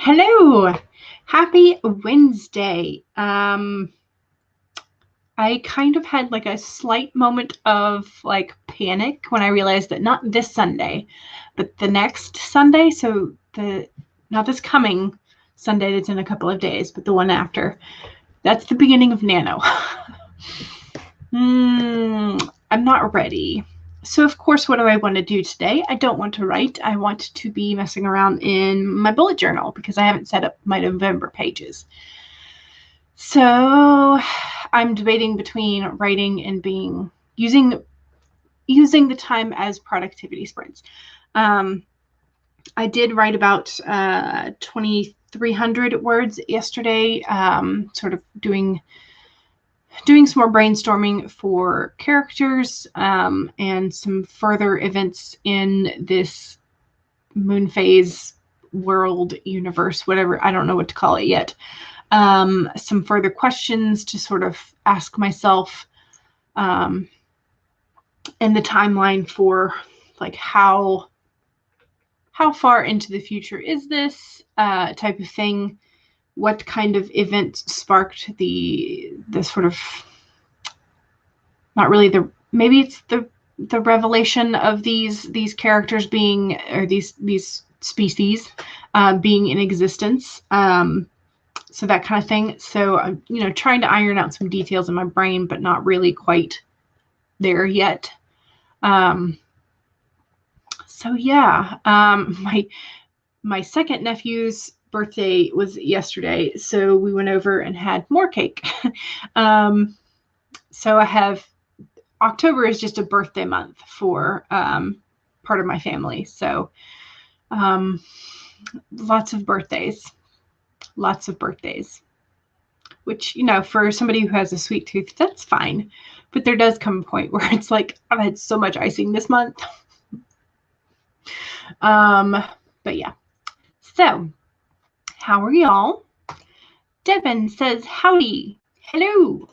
Hello, happy Wednesday. I kind of had like a slight moment of like panic when I realized that not this Sunday, but the next Sunday. So not this coming Sunday that's in a couple of days, but the one after. That's the beginning of Nano. I'm not ready. So of course, what do I want to do today? I don't want to write. I want to be messing around in my bullet journal because I haven't set up my November pages. So I'm debating between writing and using the time as productivity sprints. I did write about 2,300 words yesterday, sort of doing some more brainstorming for characters and some further events in this moon phase world universe, whatever. I don't know what to call it yet. Some further questions to sort of ask myself in the timeline for like how far into the future is this type of thing. What kind of event sparked the sort of, not really maybe it's the revelation of these characters being, or these species being in existence. So that kind of thing. So I'm, trying to iron out some details in my brain, but not really quite there yet. So yeah, my second nephew's birthday was yesterday, so we went over and had more cake. So I have, October is just a birthday month for part of my family. So lots of birthdays, which, for somebody who has a sweet tooth, that's fine. But there does come a point where it's like, I've had so much icing this month. But yeah. So, how are y'all? Devin says, howdy. Hello.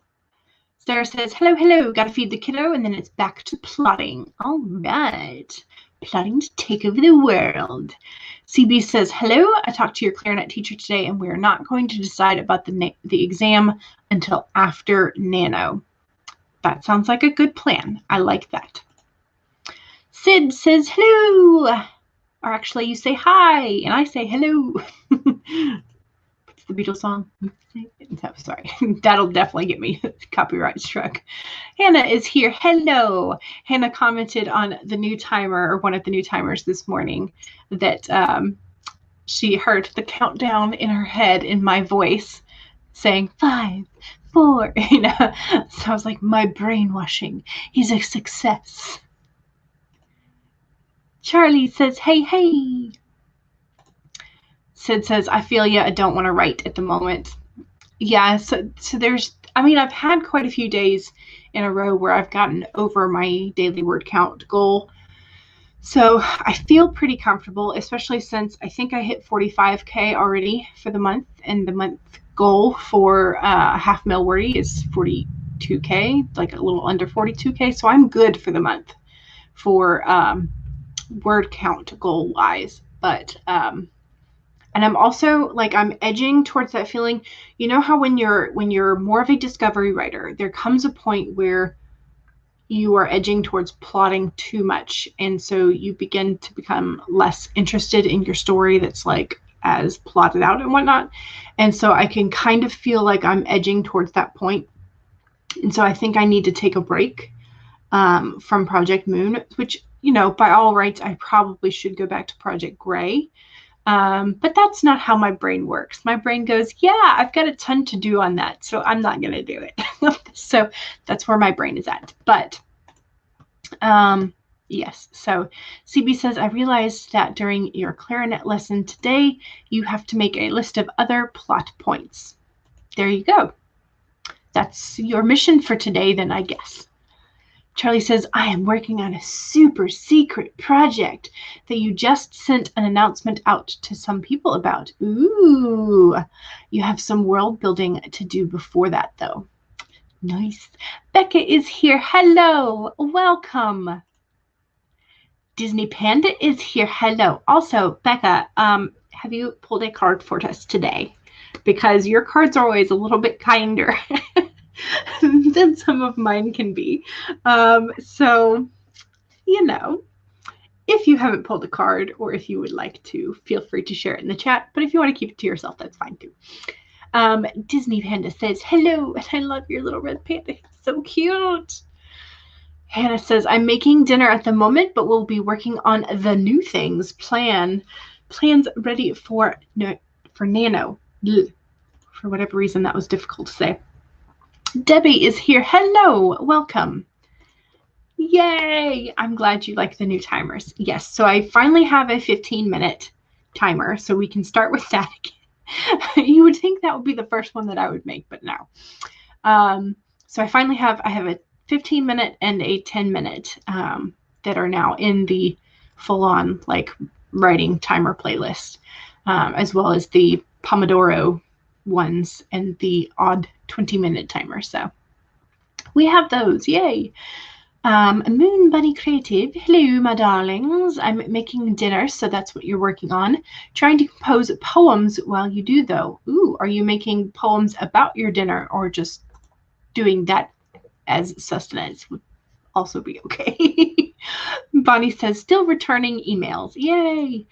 Sarah says, hello. Gotta feed the kiddo, and then it's back to plotting. All right. Plotting to take over the world. CB says, hello. I talked to your clarinet teacher today, and we are not going to decide about the exam until after Nano. That sounds like a good plan. I like that. Sid says, hello. Or actually, you say hi, and I say hello. What's the Beatles song? Sorry, that'll definitely get me copyright struck. Hannah is here. Hello. Hannah commented on the new timer, or one of the new timers this morning, that she heard the countdown in her head in my voice saying 5, 4, So I was like, my brainwashing is a success. Charlie says, hey. Sid says, I feel ya, I don't want to write at the moment. Yeah, so there's, I've had quite a few days in a row where I've gotten over my daily word count goal. So I feel pretty comfortable, especially since I think I hit 45K already for the month, and the month goal for half mil wordy is 42K, like a little under 42K. So I'm good for the month for word count goal wise. But and I'm also like, I'm edging towards that feeling, how when you're more of a discovery writer, there comes a point where you are edging towards plotting too much, and so you begin to become less interested in your story that's like as plotted out and whatnot. And so I can kind of feel like I'm edging towards that point, and so I think I need to take a break from Project Moon, which, by all rights, I probably should go back to Project Gray. But that's not how my brain works. My brain goes, yeah, I've got a ton to do on that, so I'm not going to do it. So that's where my brain is at. But yes, so CB says, I realized that during your clarinet lesson today, you have to make a list of other plot points. There you go. That's your mission for today, then, I guess. Charlie says, I am working on a super secret project that you just sent an announcement out to some people about. Ooh, you have some world building to do before that, though. Nice. Becca is here. Hello. Welcome. Disney Panda is here. Hello. Also, Becca, have you pulled a card for us today? Because your cards are always a little bit kinder than some of mine can be. So, you know, if you haven't pulled a card or if you would like to, feel free to share it in the chat. But if you want to keep it to yourself, that's fine too. Disney Panda says, hello, and I love your little red panda. It's so cute. Hannah says, I'm making dinner at the moment, but we'll be working on the new things. Plans ready for Nano. Ugh. For whatever reason, that was difficult to say. Debbie is here. Hello. Welcome. Yay. I'm glad you like the new timers. Yes. So I finally have a 15-minute timer, so we can start with that again. You would think that would be the first one that I would make, but no. So I finally have a 15-minute and a 10-minute that are now in the full-on like writing timer playlist, as well as the Pomodoro ones and the odd 20-minute timer. So we have those. Yay. Moon Bunny Creative. Hello, my darlings. I'm making dinner, so that's what you're working on. Trying to compose poems while you do, though. Ooh, are you making poems about your dinner or just doing that as sustenance? Would also be okay. Bonnie says, still returning emails. Yay.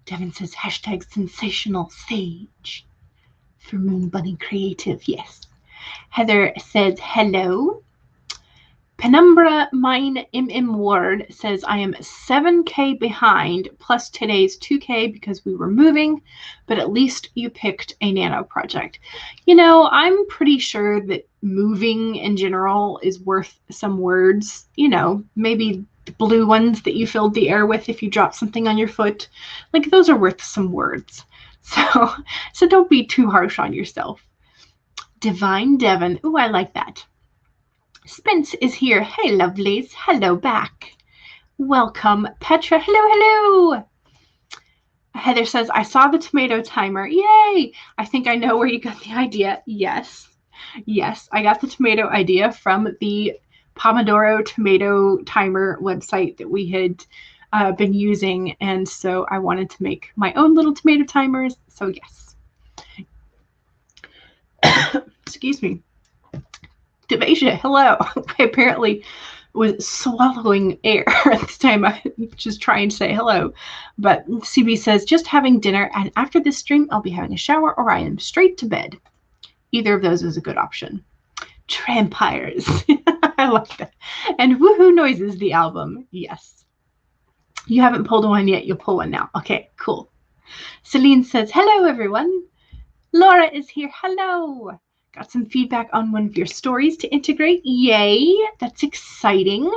Devin says, hashtag sensational sage for Moon Bunny Creative. Yes. Heather says, hello. Penumbra Mine Ward says, I am 7K behind plus today's 2K because we were moving, but at least you picked a nano project. You know, I'm pretty sure that moving in general is worth some words. You know, maybe the blue ones that you filled the air with if you drop something on your foot. Like, those are worth some words. So don't be too harsh on yourself. Divine Devon. Ooh, I like that. Spence is here. Hey, lovelies. Hello back. Welcome, Petra. Hello, hello. Heather says, I saw the tomato timer. Yay. I think I know where you got the idea. Yes. Yes, I got the tomato idea from the Pomodoro tomato timer website that we had been using. And so I wanted to make my own little tomato timers. So yes. Excuse me. Devasia, hello. I apparently was swallowing air at this time. I just trying to say hello. But CB says, just having dinner, and after this stream, I'll be having a shower or I am straight to bed. Either of those is a good option. Trampires. I like that. And Woohoo Noises, the album. Yes. You haven't pulled one yet. You'll pull one now. Okay, cool. Celine says, hello, everyone. Laura is here. Hello. Got some feedback on one of your stories to integrate. Yay, that's exciting.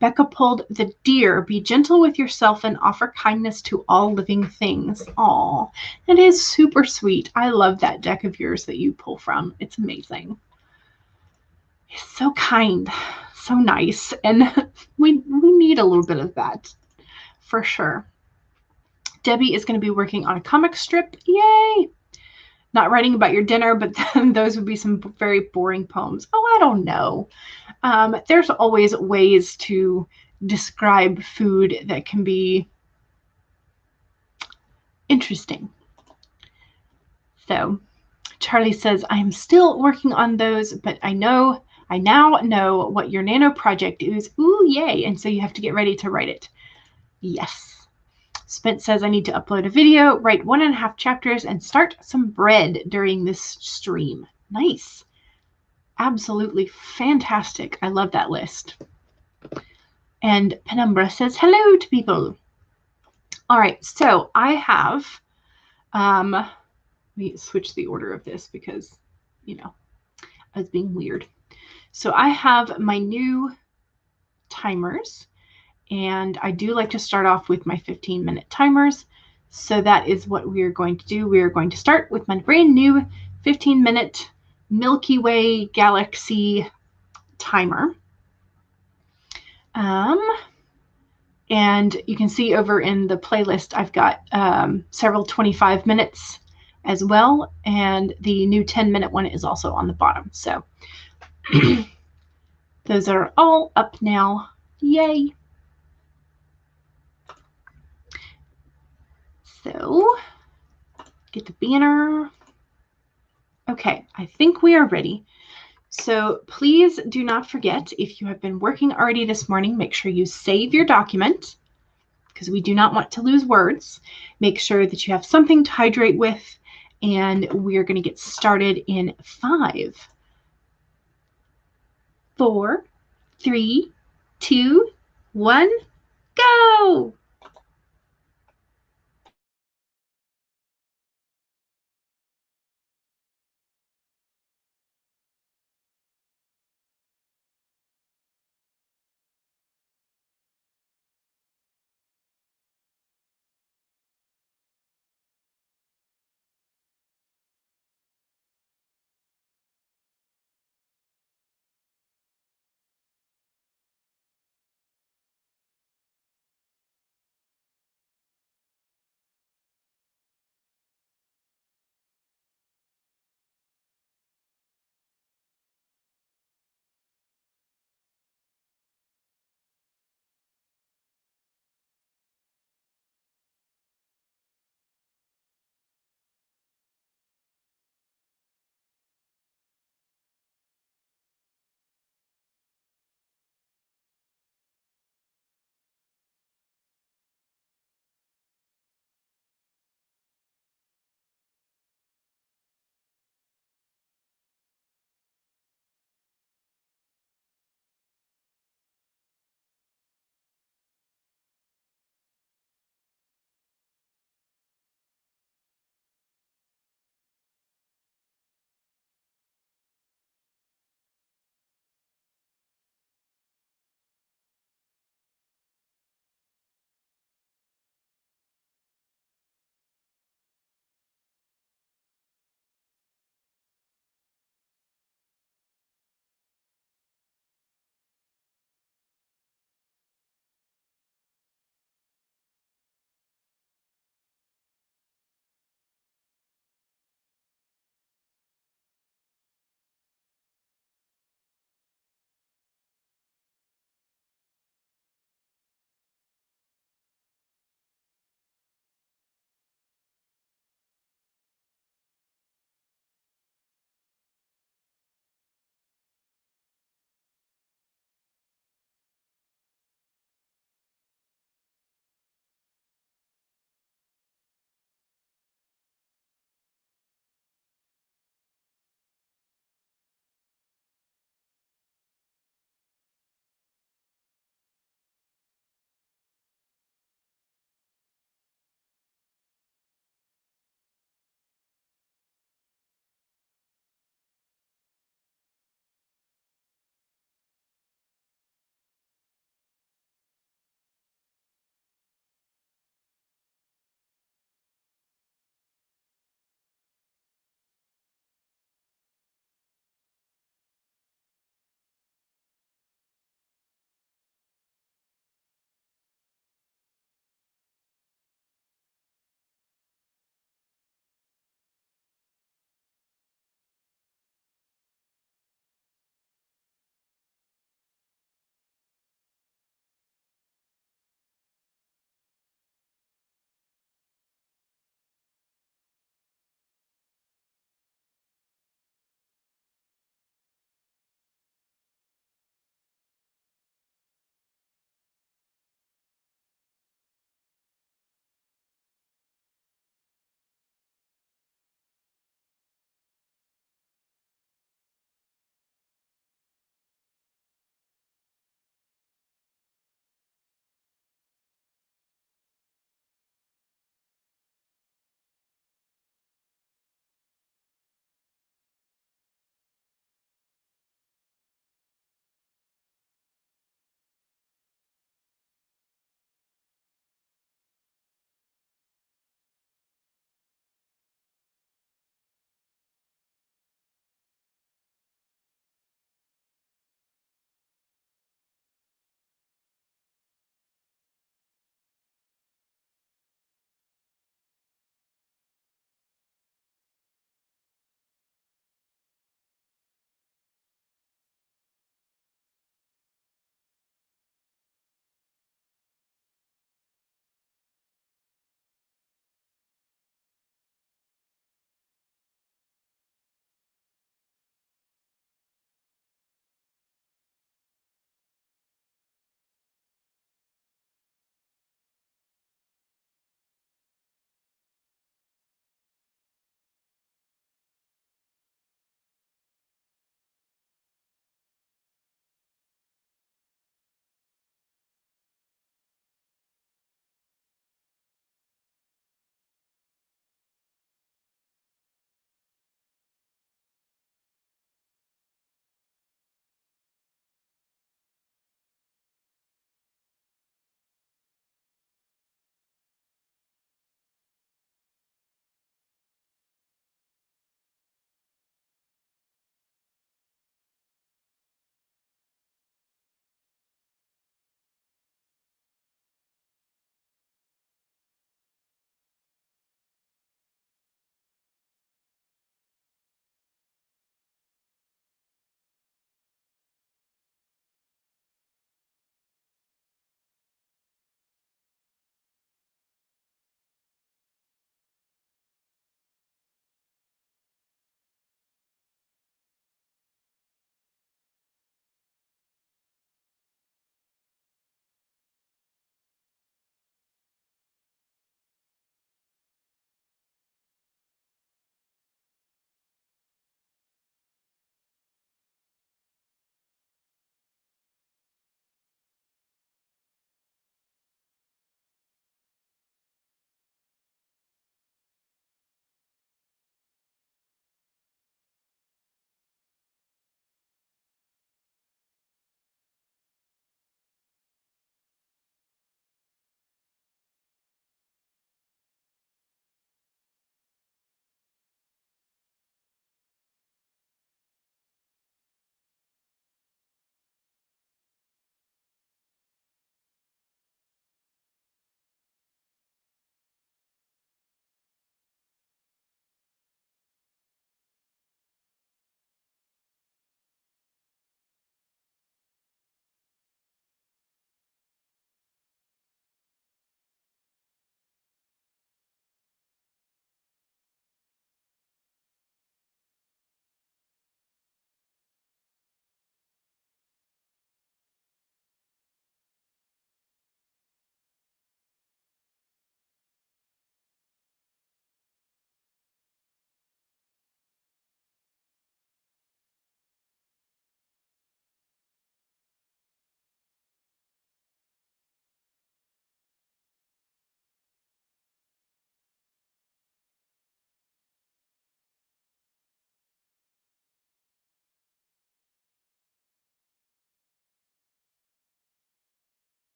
Becca pulled the deer. Be gentle with yourself and offer kindness to all living things. Aw, that is super sweet. I love that deck of yours that you pull from. It's amazing. It's so kind, so nice. And we need a little bit of that for sure. Debbie is going to be working on a comic strip. Yay. Not writing about your dinner, but then those would be some very boring poems. Oh, I don't know. There's always ways to describe food that can be interesting. So Charlie says, I am still working on those, but I now know what your nano project is. Ooh, yay. And so you have to get ready to write it. Yes. Spence says, I need to upload a video, write 1.5 chapters, and start some bread during this stream. Nice. Absolutely fantastic. I love that list. And Penumbra says, hello to people. All right, so I have, let me switch the order of this because, you know, I was being weird. So I have my new timers. And I do like to start off with my 15-minute timers. So that is what we are going to do. We are going to start with my brand new 15-minute Milky Way Galaxy timer. And you can see over in the playlist, I've got several 25 minutes as well. And the new 10-minute one is also on the bottom. So those are all up now. Yay. So get the banner. Okay, I think we are ready. So please do not forget, if you have been working already this morning, make sure you save your document because we do not want to lose words. Make sure that you have something to hydrate with, and we're going to get started in 5, 4, 3, 2, 1, go!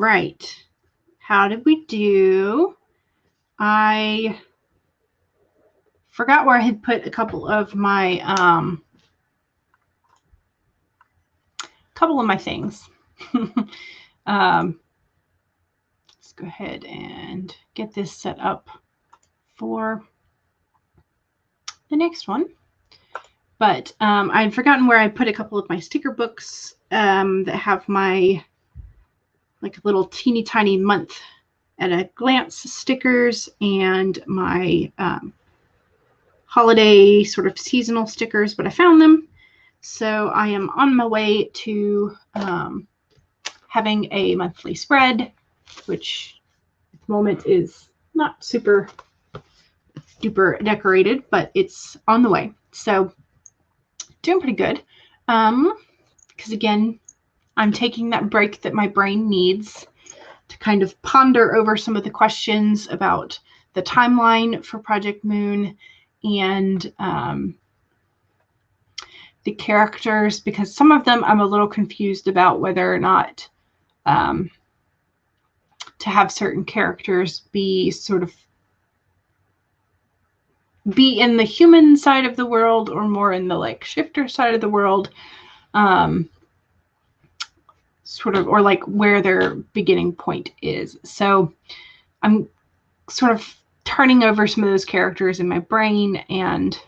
right. How did we do? I forgot where I had put a couple of my things. Let's go ahead and get this set up for the next one. But I'd forgotten where I put a couple of my sticker books that have my like little teeny tiny month at a glance stickers and my holiday sort of seasonal stickers, but I found them. So I am on my way to having a monthly spread, which at the moment is not super duper decorated, but it's on the way. So doing pretty good. Because again, I'm taking that break that my brain needs to kind of ponder over some of the questions about the timeline for Project Moon and the characters, because some of them I'm a little confused about whether or not to have certain characters be sort of be in the human side of the world or more in the like shifter side of the world, sort of, or like where their beginning point is. So I'm sort of turning over some of those characters in my brain, and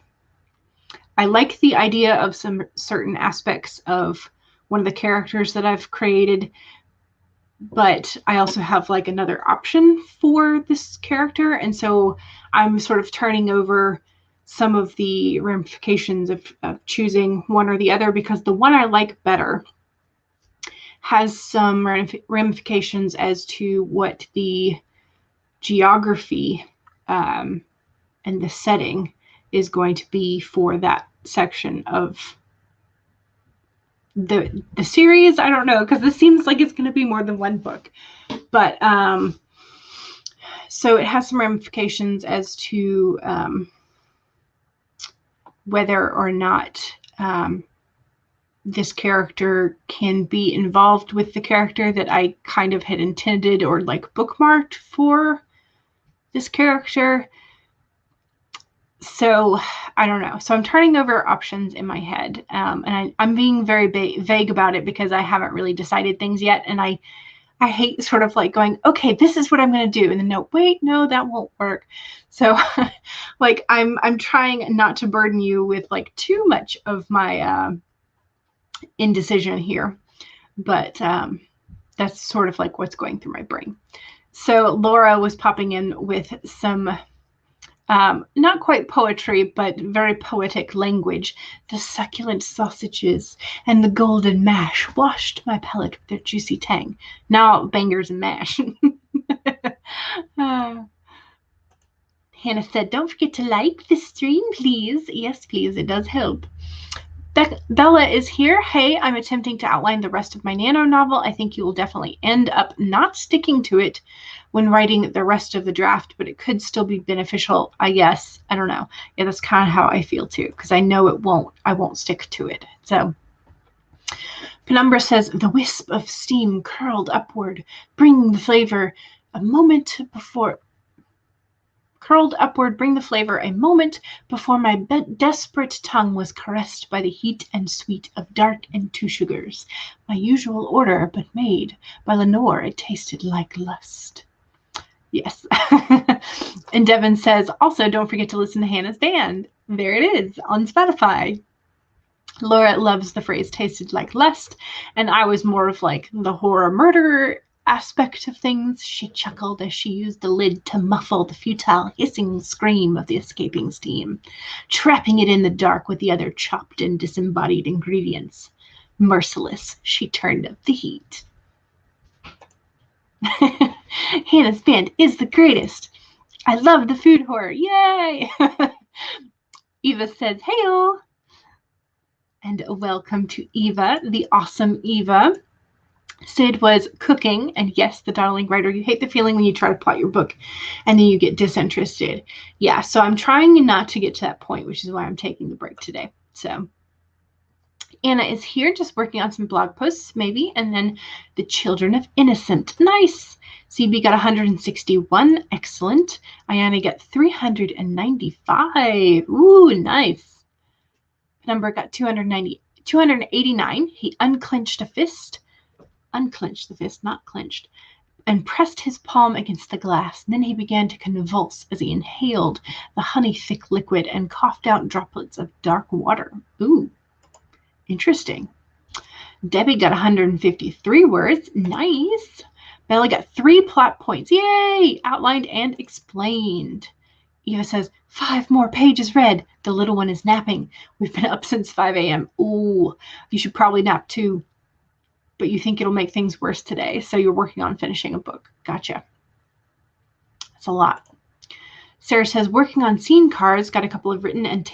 I like the idea of some certain aspects of one of the characters that I've created, but I also have like another option for this character. And so I'm sort of turning over some of the ramifications of choosing one or the other, because the one I like better has some ramifications as to what the geography and the setting is going to be for that section of the series. I don't know, because this seems like it's going to be more than one book, but so it has some ramifications as to whether or not this character can be involved with the character that I kind of had intended or like bookmarked for this character. So I don't know. So I'm turning over options in my head, and I'm being very vague about it because I haven't really decided things yet. And I hate sort of like going, okay, this is what I'm going to do, and then no, wait, no, that won't work. So like I'm trying not to burden you with like too much of my indecision here, but that's sort of like what's going through my brain. So Laura was popping in with some not quite poetry, but very poetic language. The succulent sausages and the golden mash washed my palate with their juicy tang. Now bangers and mash. Hannah said, don't forget to like the stream, please. Yes, please. It does help. Bella is here. Hey, I'm attempting to outline the rest of my Nano novel. I think you will definitely end up not sticking to it when writing the rest of the draft, but it could still be beneficial, I guess. I don't know. Yeah, that's kind of how I feel too, because I know I won't stick to it. So Penumbra says, the wisp of steam curled upward, bring the flavor a moment before my desperate tongue was caressed by the heat and sweet of dark and 2 sugars. My usual order, but made by Lenore, it tasted like lust. Yes. And Devin says, also don't forget to listen to Hannah's band. There it is on Spotify. Laura loves the phrase tasted like lust, and I was more of like the horror murder aspect of things. She chuckled as she used the lid to muffle the futile hissing scream of the escaping steam, trapping it in the dark with the other chopped and disembodied ingredients. Merciless, she turned up the heat. Hannah's band is the greatest. I love the food horror. Yay! Eva says, hey-o. And welcome to Eva, the awesome Eva. Sid was cooking, and yes, the Dawdling writer, you hate the feeling when you try to plot your book and then you get disinterested. Yeah, so I'm trying not to get to that point, which is why I'm taking the break today. So Anna is here just working on some blog posts, maybe. And then The Children of Innocent. Nice. CB got 161. Excellent. Ayana got 395. Ooh, nice. Number got 289. He unclenched a fist. Unclenched the fist, not clenched. And pressed his palm against the glass. Then he began to convulse as he inhaled the honey-thick liquid and coughed out droplets of dark water. Ooh. Interesting. Debbie got 153 words. Nice. Bella got 3 plot points. Yay! Outlined and explained. Eva says, 5 more pages read. The little one is napping. We've been up since 5 a.m. Ooh, you should probably nap too. But you think it'll make things worse today. So you're working on finishing a book. Gotcha. That's a lot. Sarah says, working on scene cards. Got a couple of written and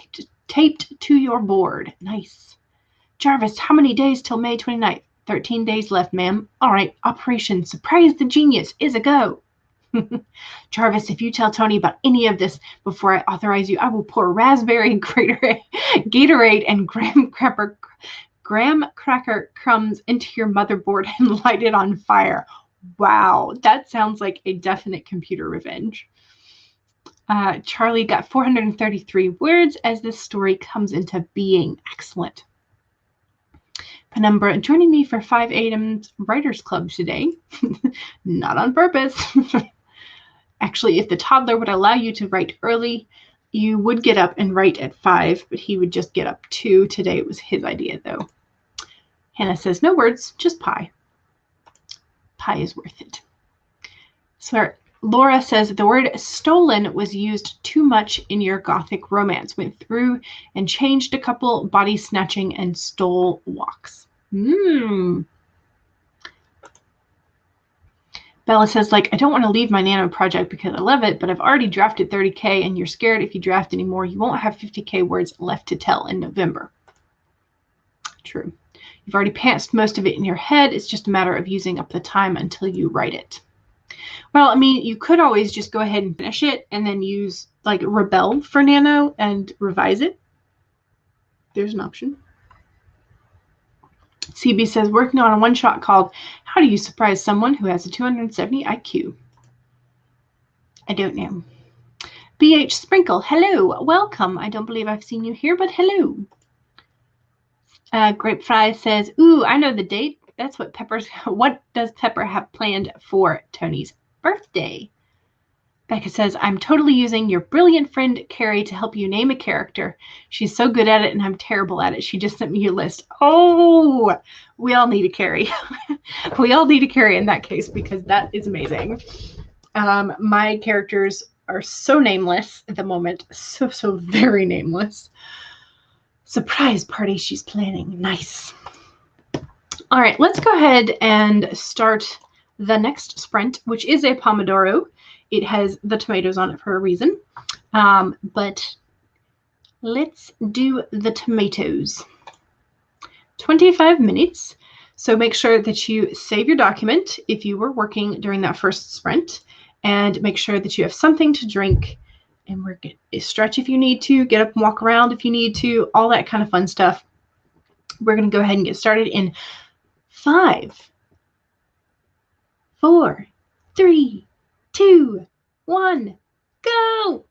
taped to your board. Nice. Jarvis, how many days till May 29th? 13 days left, ma'am. All right, Operation Surprise the Genius is a go. Jarvis, if you tell Tony about any of this before I authorize you, I will pour raspberry Gatorade and graham cracker crumbs into your motherboard and light it on fire. Wow, that sounds like a definite computer revenge. Charlie got 433 words as this story comes into being. Excellent. Penumbra joining me for 5 a.m. Writers Club today. Not on purpose. Actually, if the toddler would allow you to write early, you would get up and write at 5, but he would just get up 2. Today it was his idea, though. Hannah says, no words, just pie. Pie is worth it. So Laura says, the word stolen was used too much in your Gothic romance. Went through and changed a couple body snatching and stole walks. Bella says, like, I don't want to leave my Nano project because I love it, but I've already drafted 30K and you're scared if you draft any more, you won't have 50K words left to tell in November. True. You've already pantsed most of it in your head. It's just a matter of using up the time until you write it. Well, I mean, you could always just go ahead and finish it and then use, like, Rebel for Nano and revise it. There's an option. CB says, working on a one-shot called How Do You Surprise Someone Who Has a 270 IQ? I don't know. BH Sprinkle, hello, welcome. I don't believe I've seen you here, but hello. Grape Fry says, ooh, I know the date. That's what what does Pepper have planned for Tony's birthday? Becca says, I'm totally using your brilliant friend Carrie to help you name a character. She's so good at it and I'm terrible at it. She just sent me your list. Oh, we all need a Carrie. We all need a Carrie in that case because that is amazing. My characters are so nameless at the moment. So very nameless. Surprise party she's planning. Nice. All right, let's go ahead and start the next sprint, which is a Pomodoro. It has the tomatoes on it for a reason. But let's do the tomatoes. 25 minutes. So make sure that you save your document if you were working during that first sprint, and make sure that you have something to drink. And we're good. Stretch if you need to, get up and walk around if you need to, all that kind of fun stuff. We're going to go ahead and get started in 5, 4, 3, 2, 1, go!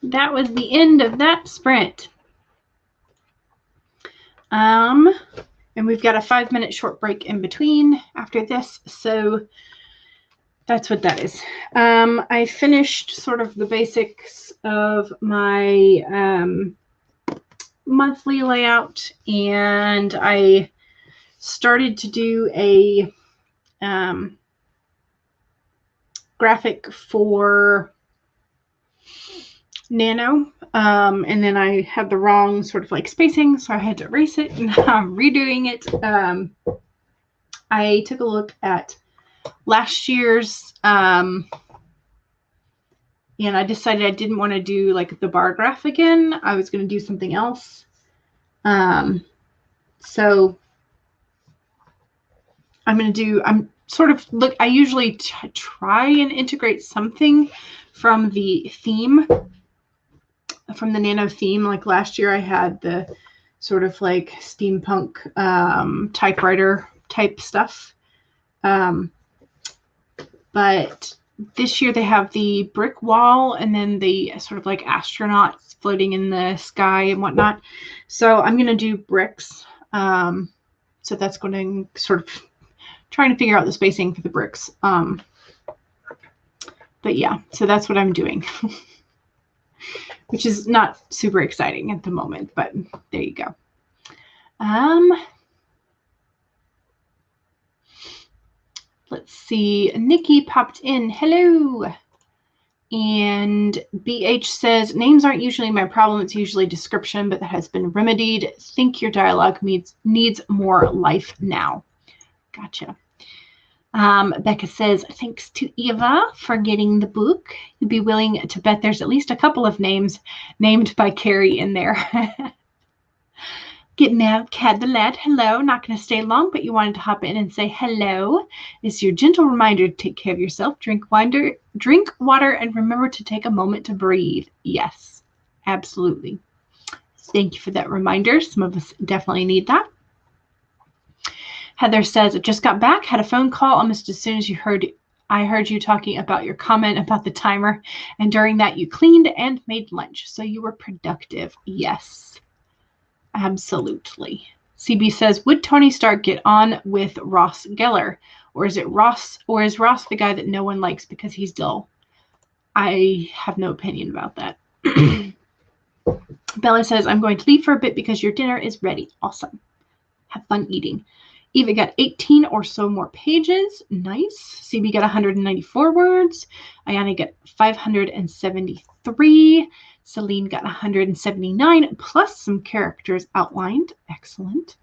that was the end of that sprint. And we've got a 5-minute short break in between after this, so that's what that is. I finished sort of the basics of my monthly layout, and I started to do a graphic for Nano, and then I had the wrong sort of like spacing, so I had to erase it, and I'm redoing it. I took a look at last year's, and I decided I didn't want to do like the bar graph again. I was going to do something else. So I'm sort of I usually try and integrate something from the theme, from the Nano theme. Like last year I had the sort of like steampunk typewriter type stuff. But this year they have the brick wall and then the sort of like astronauts floating in the sky and whatnot. So I'm going to do bricks. So that's going to sort of trying to figure out the spacing for the bricks. But yeah, so that's what I'm doing, which is not super exciting at the moment, but there you go. Let's see. Nikki popped in. Hello. And BH says, names aren't usually my problem. It's usually description, but that has been remedied. Think your dialogue needs more life now. Gotcha. Becca says, thanks to Eva for getting the book. You'd be willing to bet there's at least a couple of names named by Carrie in there. Getting out, Cat the Lad. Hello. Not going to stay long, but you wanted to hop in and say hello. It's your gentle reminder to take care of yourself. Drink water, and remember to take a moment to breathe. Yes, absolutely. Thank you for that reminder. Some of us definitely need that. Heather says, I just got back, had a phone call almost as soon as I heard you talking about your comment about the timer, and during that you cleaned and made lunch, so you were productive. Yes. Absolutely. CB says, would Tony Stark get on with Ross Geller? Or is Ross the guy that no one likes because he's dull? I have no opinion about that. Bella says, I'm going to leave for a bit because your dinner is ready. Awesome. Have fun eating. Eva got 18 or so more pages. Nice. CB got 194 words. Ayana got 573. Celine got 179 plus some characters outlined. Excellent.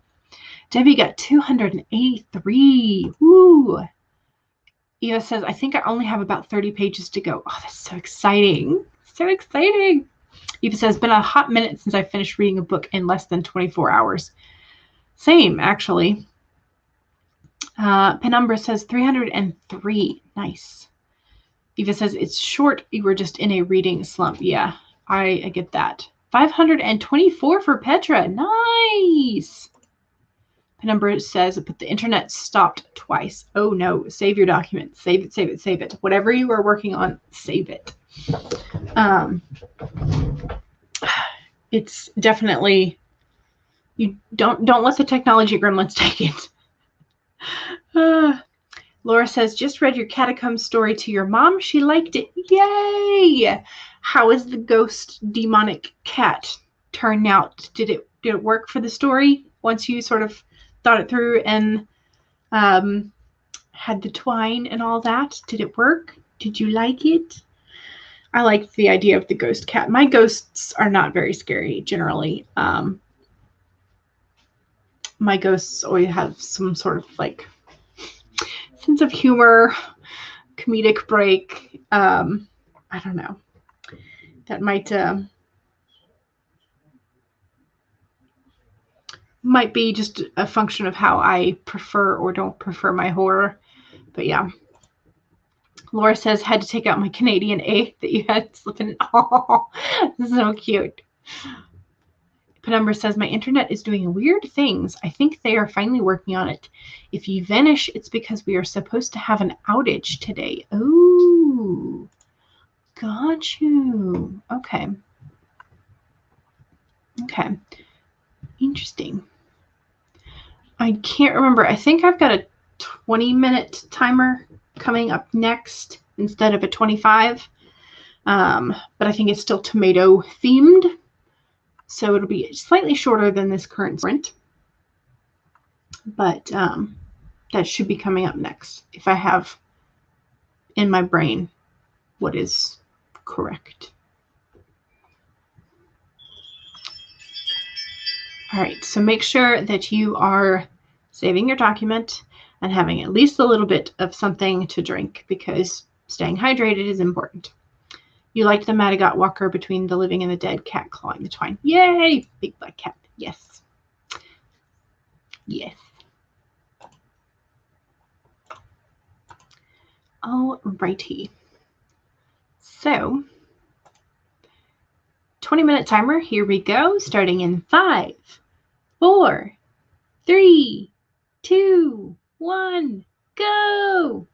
Debbie got 283. Woo. Eva says, I think I only have about 30 pages to go. Oh, that's so exciting. So exciting. Eva says, been a hot minute since I finished reading a book in less than 24 hours. Same, actually. Penumbra says 303. Nice. Eva says, it's short. You were just in a reading slump. Yeah. I get that. 524 for Petra. Nice. Penumbra says, but the internet stopped twice. Oh no. Save your document. Save it, save it, save it. Whatever you are working on, save it. It's definitely, you don't let the technology gremlins take it. Laura says, just read your catacomb story to your mom. She liked it. Yay! How is the ghost demonic cat turn out? Did it work for the story once you sort of thought it through and had the twine and all that? Did it work? Did you like it? I like the idea of the ghost cat. My ghosts are not very scary generally. My ghosts always have some sort of like sense of humor, comedic break. I don't know. That might be just a function of how I prefer or don't prefer my horror. But yeah. Laura says, had to take out my Canadian A that you had slipping. Oh, so cute. Penumbra says, my internet is doing weird things. I think they are finally working on it. If you vanish, it's because we are supposed to have an outage today. Ooh. Got you. Okay. Okay. Interesting. I can't remember. I think I've got a 20-minute timer coming up next instead of a 25. But I think it's still tomato themed. So it'll be slightly shorter than this current sprint. But that should be coming up next if I have in my brain what is correct. All right, so make sure that you are saving your document and having at least a little bit of something to drink because staying hydrated is important. You liked the Madagascar walker between the living and the dead, cat clawing the twine. Yay! Big black cat. Yes. Yes. All righty. So, 20-minute timer. Here we go. Starting in 5, 4, 3, 2, 1, go!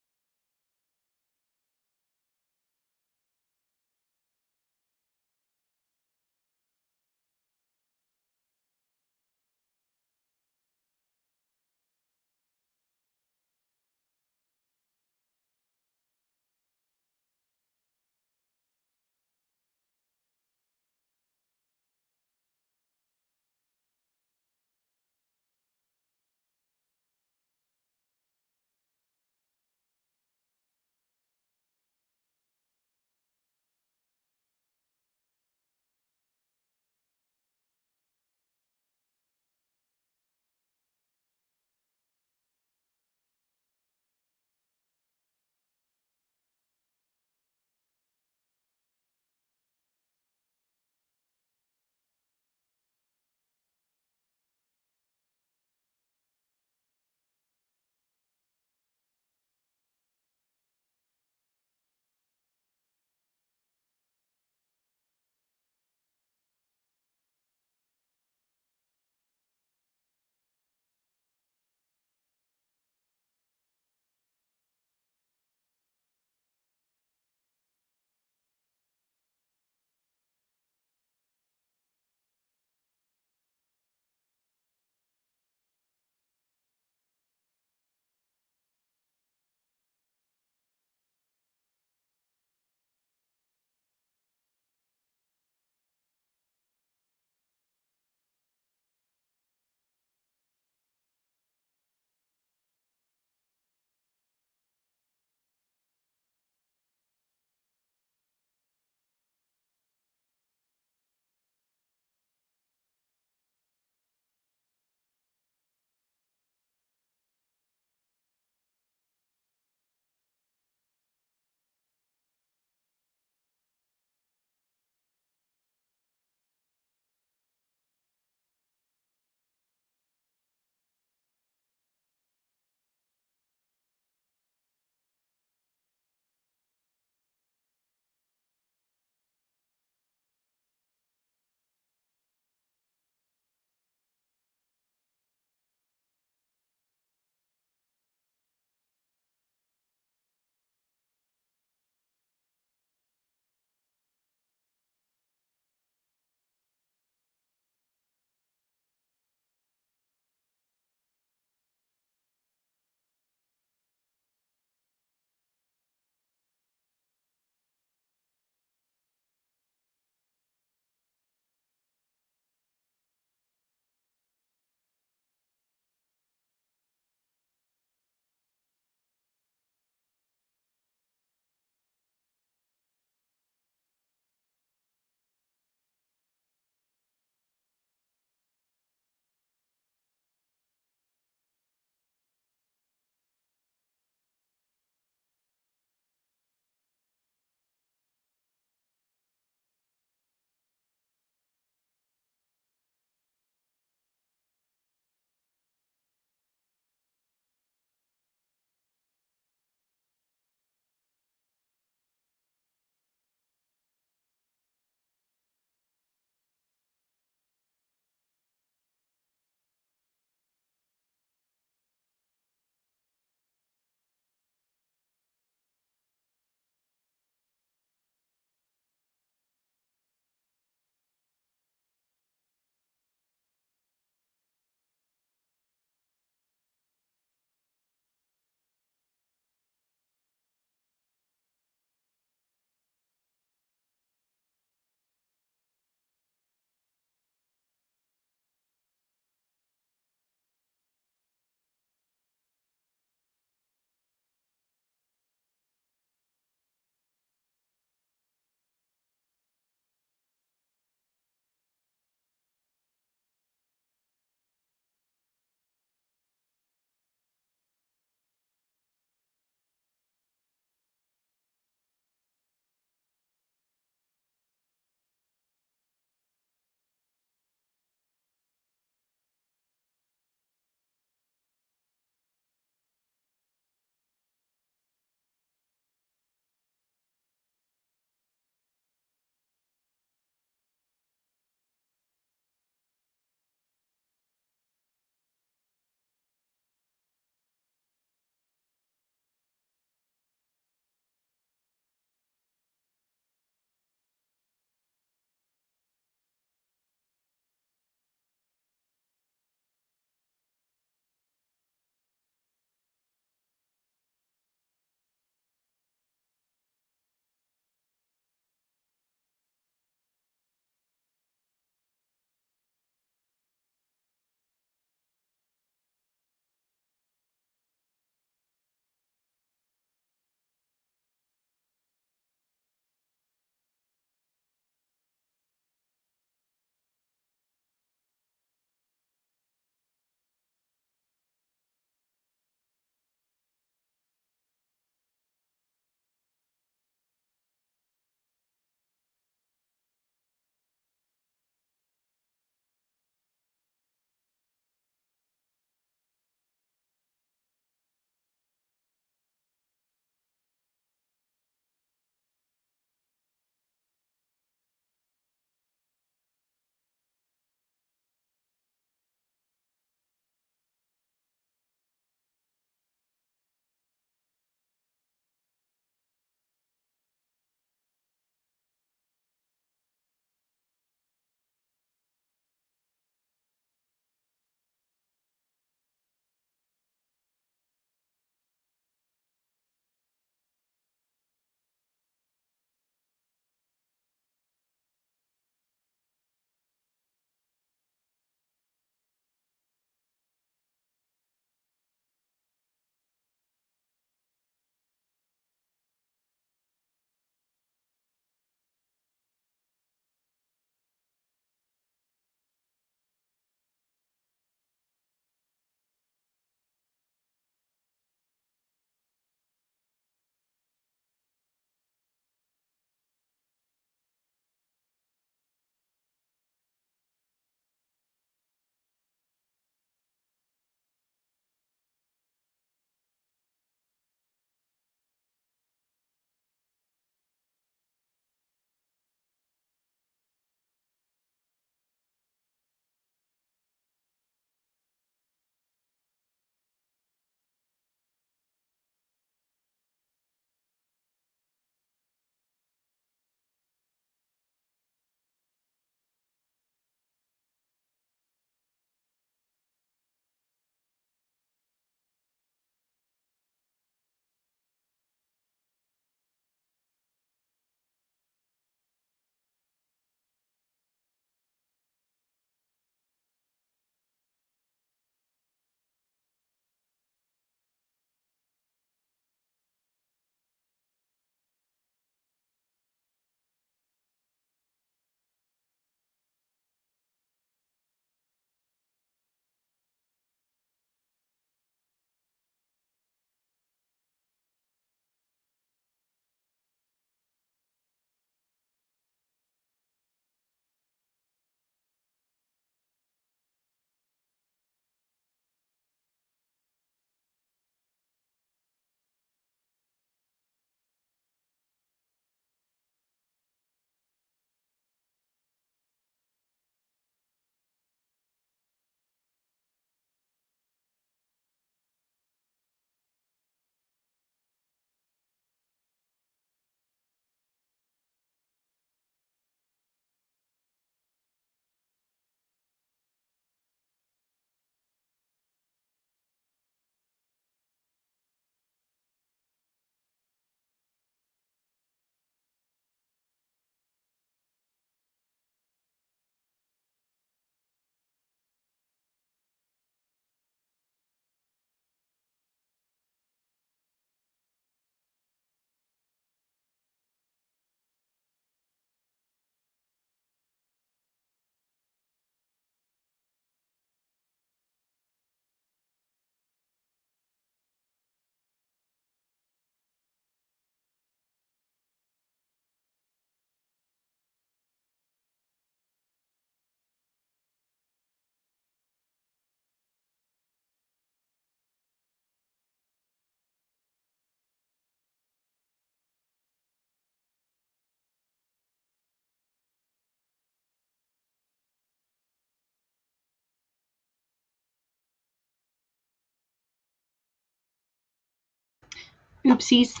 Oopsies.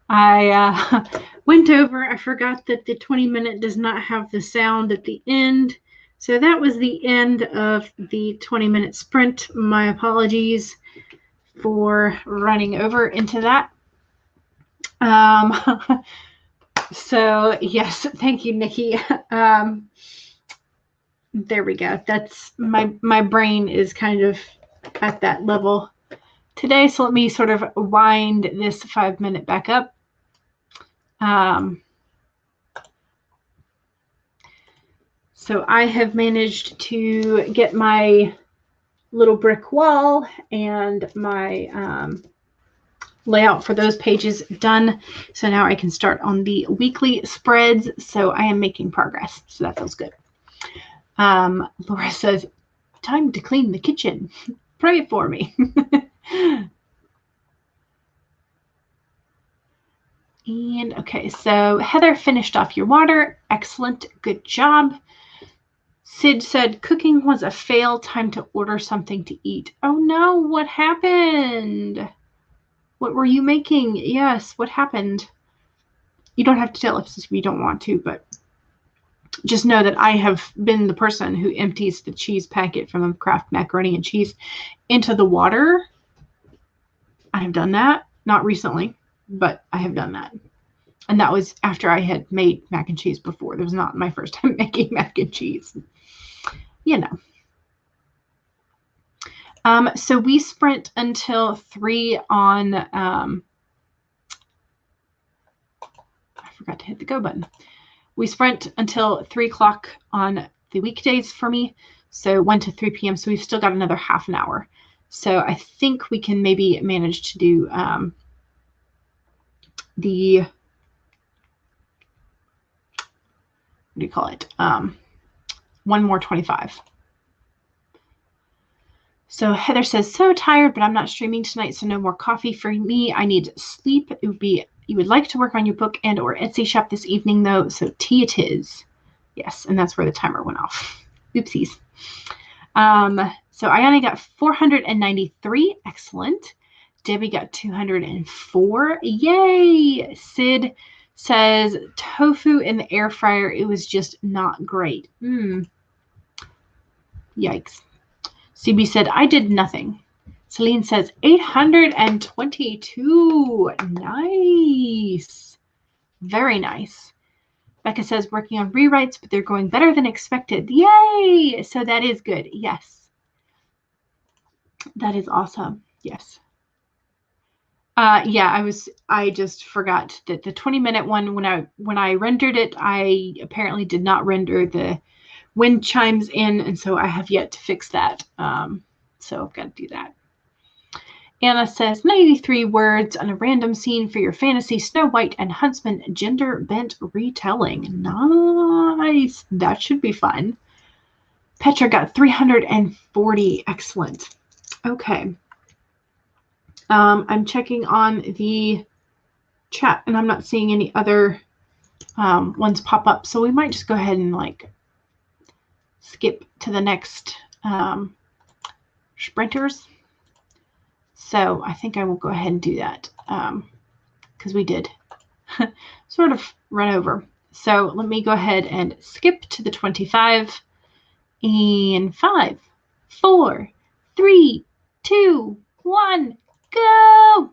I went over. I forgot that the 20-minute does not have the sound at the end. So that was the end of the 20-minute sprint. My apologies for running over into that. So yes, thank you, Nikki. There we go. That's my brain is kind of at that level today. So let me sort of wind this 5-minute back up. So I have managed to get my little brick wall and my layout for those pages done. So now I can start on the weekly spreads. So I am making progress. So that feels good. Laura says, time to clean the kitchen. Pray for me. And okay, so Heather finished off your water. Excellent. Good job. Sid said cooking was a fail. Time to order something to eat. Oh no, what happened? What were you making? Yes, what happened? You don't have to tell us if you don't want to, but just know that I have been the person who empties the cheese packet from a Kraft macaroni and cheese into the water. I have done that. Not recently, but I have done that. And that was after I had made mac and cheese before. That was not my first time making mac and cheese. You know. So we sprint until 3 on, I forgot to hit the go button. We sprint until 3 o'clock on the weekdays for me. So 1 to 3 p.m. So we've still got another half an hour. So I think we can maybe manage to do the, what do you call it? 1 more 25. So Heather says, so tired, but I'm not streaming tonight, so no more coffee for me. I need sleep. It would be, you would like to work on your book and or Etsy shop this evening, though, so tea it is. Yes, and that's where the timer went off. Oopsies. So Ayana got 493. Excellent. Debbie got 204. Yay! Sid says, tofu in the air fryer. It was just not great. Yikes. CB said, I did nothing. Celine says, 822. Nice. Very nice. Becca says, working on rewrites, but they're going better than expected. Yay! So that is good. Yes. That is awesome. Yes. Yeah, I just forgot that the 20-minute one, when I rendered it, I apparently did not render the wind chimes in, and so I have yet to fix that. So I've got to do that. Anna says 93 words on a random scene for your fantasy Snow White and Huntsman gender bent retelling. Nice. That should be fun. Petra got 340. Excellent. Okay. I'm checking on the chat and I'm not seeing any other ones pop up. So we might just go ahead and like skip to the next sprinters. So I think I will go ahead and do that because we did sort of run over. So let me go ahead and skip to the 25 in 5, 4, 3, 2, 1, go.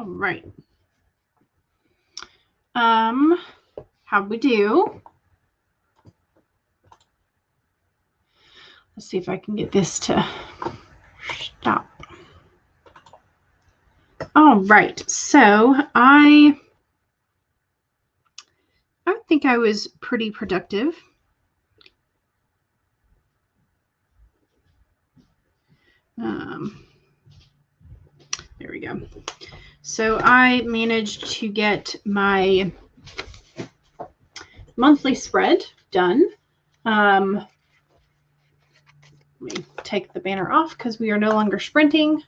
right. How'd we do? Let's see if I can get this to stop. All right. So I think I was pretty productive. There we go. So I managed to get my monthly spread done. Let me take the banner off because we are no longer sprinting.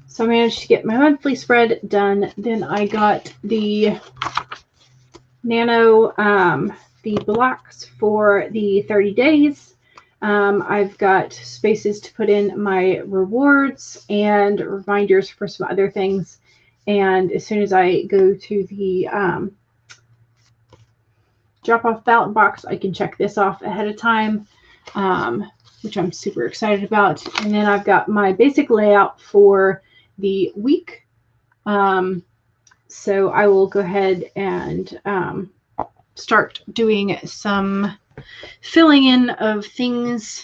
So I managed to get my monthly spread done. Then I got the Nano, the blocks for the 30 days. I've got spaces to put in my rewards and reminders for some other things. And as soon as I go to the drop-off ballot box, I can check this off ahead of time, which I'm super excited about. And then I've got my basic layout for the week. So I will go ahead and start doing some filling in of things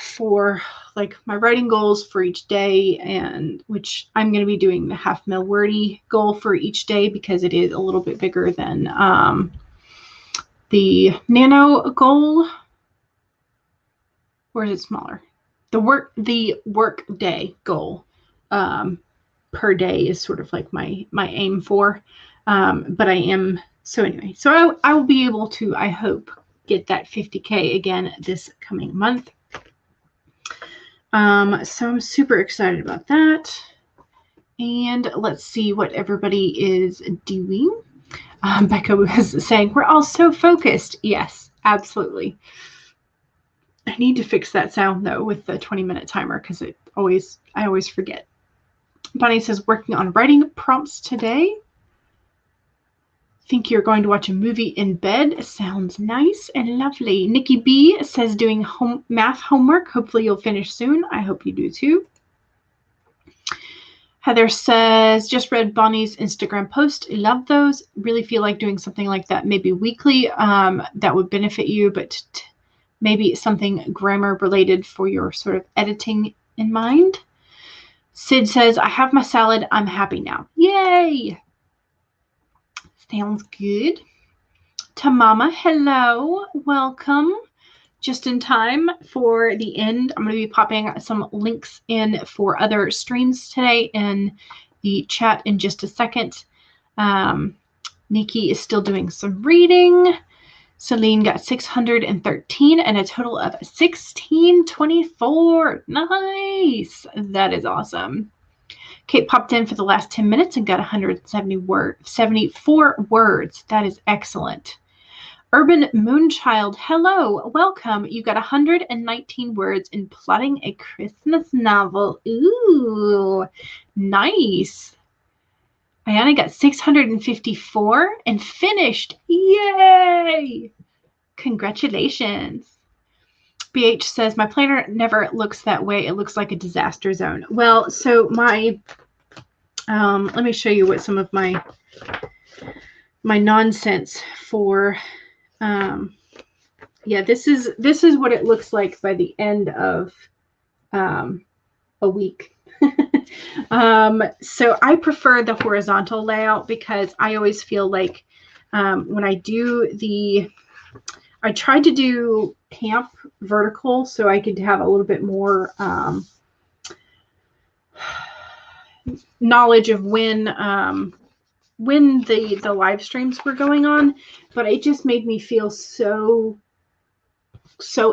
for like my writing goals for each day, and which I'm going to be doing the 500 mil wordy goal for each day because it is a little bit bigger than the nano goal. Or is it smaller? The work day goal per day is sort of like my aim for, but I am. So anyway, so I will be able to, I hope, get that 50K again this coming month. So I'm super excited about that. And let's see what everybody is doing. Becca was saying, we're all so focused. Yes, absolutely. I need to fix that sound though with the 20-minute timer because I always forget. Bonnie says, working on writing prompts today. Think you're going to watch a movie in bed. Sounds nice and lovely. Nikki B says, doing math homework. Hopefully you'll finish soon. I hope you do too. Heather says, just read Bonnie's Instagram post. Love those. Really feel like doing something like that maybe weekly. That would benefit you, but maybe something grammar related for your sort of editing in mind. Sid says, I have my salad. I'm happy now. Yay! Sounds good. Tamama, hello. Welcome. Just in time for the end. I'm going to be popping some links in for other streams today in the chat in just a second. Nikki is still doing some reading. Celine got 613 and a total of 1624. Nice. That is awesome. Kate popped in for the last 10 minutes and got 174 words. That is excellent. Urban Moonchild, hello, welcome. You got 119 words in plotting a Christmas novel. Ooh, nice. Ayana got 654 and finished. Yay! Congratulations. BH says, my planner never looks that way. It looks like a disaster zone. Well, so my, let me show you what some of my nonsense for, yeah, this is what it looks like by the end of a week. So I prefer the horizontal layout because I always feel like when I do I tried to do PAMP vertical so I could have a little bit more knowledge of when the live streams were going on, but it just made me feel so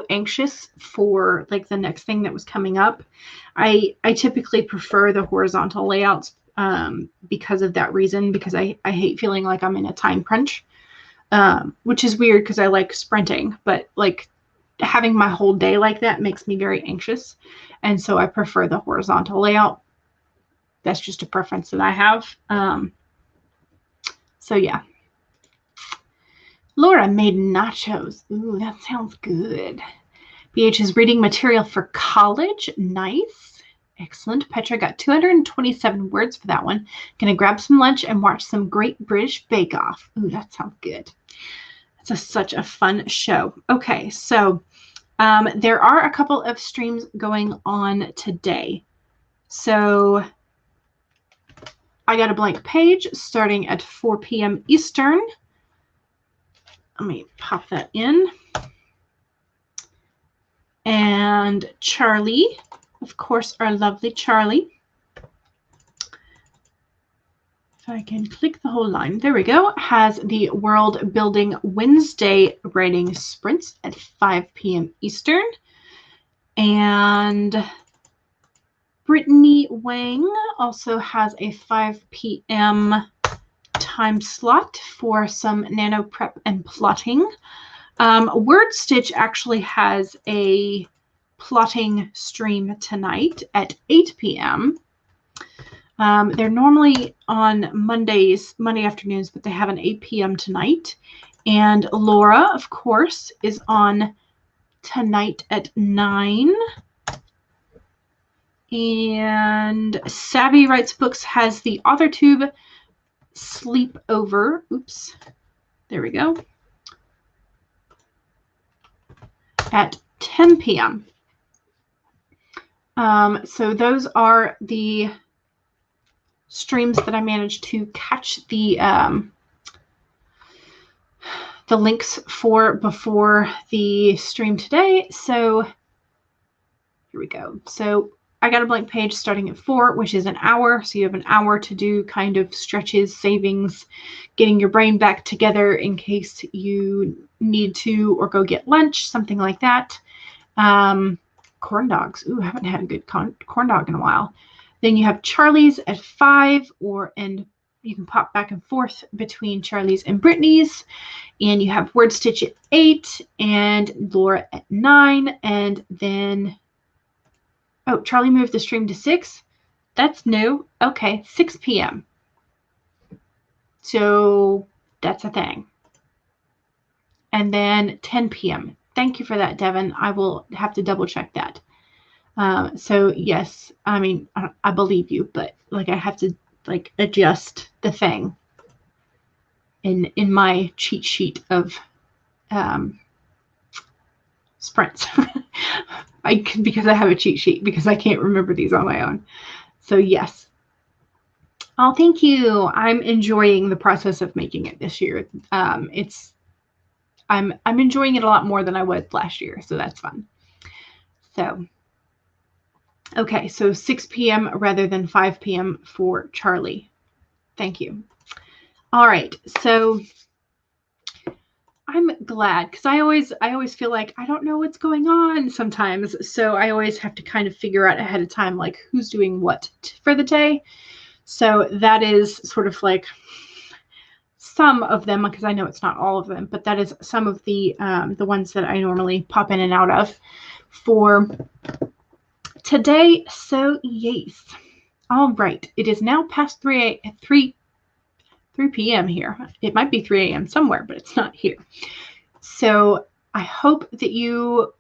anxious for like the next thing that was coming up. I typically prefer the horizontal layouts because of that reason, because I hate feeling like I'm in a time crunch, which is weird because I like sprinting, but like having my whole day like that makes me very anxious. And so I prefer the horizontal layout. That's just a preference that I have. So yeah. Laura made nachos. Ooh, that sounds good. BH is reading material for college. Nice. Excellent. Petra got 227 words for that one. Gonna grab some lunch and watch some Great British Bake Off. Ooh, that sounds good. It's such a fun show. Okay, so there are a couple of streams going on today. So I got a blank page starting at 4 p.m. Eastern. Let me pop that in. And Charlie, of course, our lovely Charlie. If I can click the whole line, there we go, has the World Building Wednesday writing sprints at 5 p.m. Eastern. And Brittany Wang also has a 5 p.m. time slot for some nano prep and plotting. WordStitch actually has a plotting stream tonight at 8 p.m. They're normally on Monday afternoons, but they have an 8 p.m. tonight. And Laura, of course, is on tonight at 9. And Savvy Writes Books has the AuthorTube sleepover. Oops. There we go. At 10 p.m. So those are the streams that I managed to catch the links for before the stream today. So here we go. So I got a blank page starting at 4, which is an hour. So you have an hour to do kind of stretches, savings, getting your brain back together in case you need to or go get lunch, something like that. Corn dogs. Ooh, I haven't had a good corn dog in a while. Then you have Charlie's at 5, and you can pop back and forth between Charlie's and Brittany's. And you have WordStitch at 8 and Laura at 9. And then, oh, Charlie moved the stream to 6. That's new. Okay, 6 p.m. So that's a thing. And then 10 p.m. Thank you for that, Devin. I will have to double check that. So yes, I mean, I believe you, but like I have to like adjust the thing in my cheat sheet of sprints. Because I have a cheat sheet because I can't remember these on my own. So yes. Oh, thank you. I'm enjoying the process of making it this year. I'm enjoying it a lot more than I was last year, so that's fun. So okay, so 6 p.m. rather than 5 p.m. for Charlie. Thank you. All right, so I'm glad because I always feel like I don't know what's going on sometimes. So I always have to kind of figure out ahead of time like who's doing what for the day. So that is sort of like some of them, because I know it's not all of them, but that is some of the ones that I normally pop in and out of for today. So yes. All right. It is now past 3 p.m. here. It might be 3 a.m. somewhere, but it's not here. So I hope that you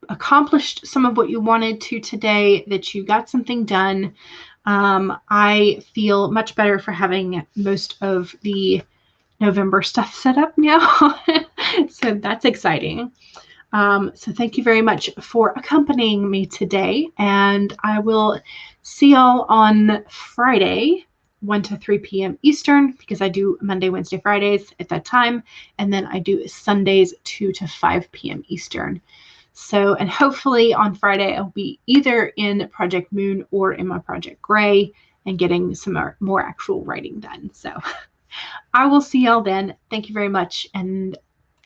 accomplished some of what you wanted to today, that you got something done. I feel much better for having most of the November stuff set up now. So that's exciting. So thank you very much for accompanying me today, and I will see y'all on Friday, 1 to 3 p.m. Eastern, because I do Monday, Wednesday, Fridays at that time, and then I do Sundays 2 to 5 p.m. Eastern. So, and hopefully on Friday, I'll be either in Project Moon or in my Project Gray and getting some more actual writing done. So I will see y'all then. Thank you very much, and